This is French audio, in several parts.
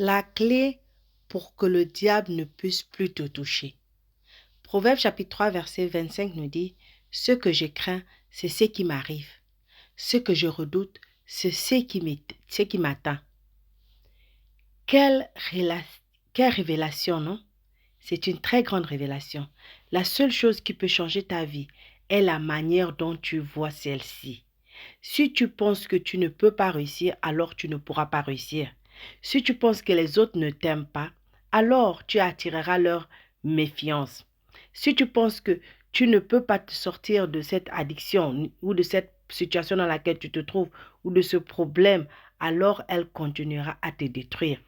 La clé pour que le diable ne puisse plus te toucher. Proverbe chapitre 3, verset 25 nous dit, « Ce que je crains, c'est ce qui m'arrive. Ce que je redoute, c'est ce qui m'attend. » Quelle révélation, non? C'est une très grande révélation. La seule chose qui peut changer ta vie est la manière dont tu vois celle-ci. Si tu penses que tu ne peux pas réussir, alors tu ne pourras pas réussir. Si tu penses que les autres ne t'aiment pas, alors tu attireras leur méfiance. Si tu penses que tu ne peux pas te sortir de cette addiction ou de cette situation dans laquelle tu te trouves ou de ce problème, alors elle continuera à te détruire.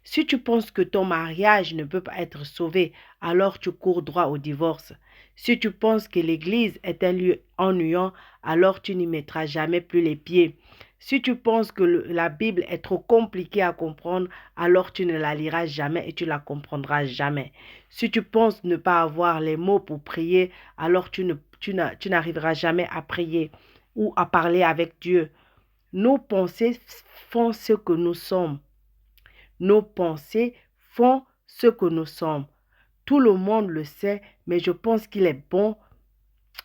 Si tu penses que ton mariage ne peut pas être sauvé, alors tu cours droit au divorce. Si tu penses que l'église est un lieu ennuyant, alors tu n'y mettras jamais plus les pieds. Si tu penses que la Bible est trop compliquée à comprendre, alors tu ne la liras jamais et tu la comprendras jamais. Si tu penses ne pas avoir les mots pour prier, alors tu n'arriveras jamais à prier ou à parler avec Dieu. Nos pensées font ce que nous sommes. Nos pensées font ce que nous sommes. Tout le monde le sait, mais je pense qu'il est bon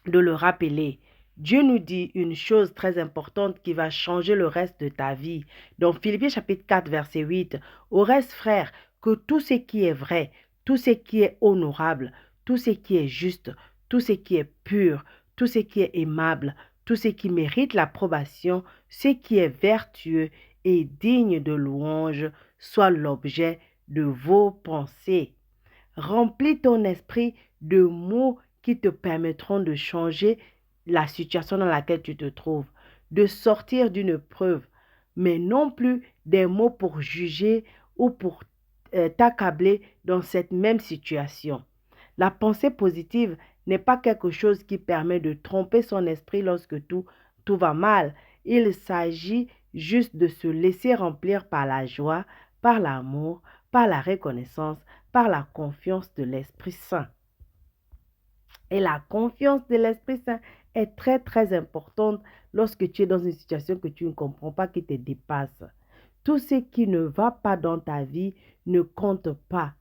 de le rappeler. Dieu nous dit une chose très importante qui va changer le reste de ta vie. Dans Philippiens chapitre 4, verset 8, « Au reste, frères, que tout ce qui est vrai, tout ce qui est honorable, tout ce qui est juste, tout ce qui est pur, tout ce qui est aimable, tout ce qui mérite l'approbation, ce qui est vertueux et digne de louange, soit l'objet de vos pensées. » Remplis ton esprit de mots qui te permettront de changer la situation dans laquelle tu te trouves, de sortir d'une preuve, mais non plus des mots pour juger ou pour t'accabler dans cette même situation. La pensée positive n'est pas quelque chose qui permet de tromper son esprit lorsque tout va mal. Il s'agit juste de se laisser remplir par la joie, par l'amour, par la reconnaissance, par la confiance de l'Esprit Saint. Et la confiance de l'Esprit Saint est très très importante lorsque tu es dans une situation que tu ne comprends pas, qui te dépasse. Tout ce qui ne va pas dans ta vie ne compte pas.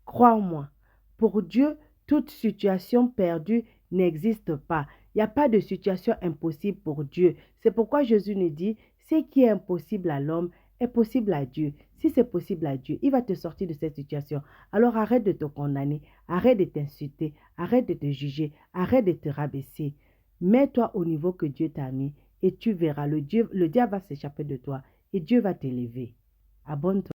Crois-moi, pour Dieu, toute situation perdue n'existe pas. Il n'y a pas de situation impossible pour Dieu. C'est pourquoi Jésus nous dit, ce qui est impossible à l'homme est possible à Dieu. Si c'est possible à Dieu, il va te sortir de cette situation. Alors arrête de te condamner, arrête de t'insulter, arrête de te juger, arrête de te rabaisser. Mets-toi au niveau que Dieu t'a mis et tu verras, le diable va s'échapper de toi et Dieu va t'élever. Abonne-toi.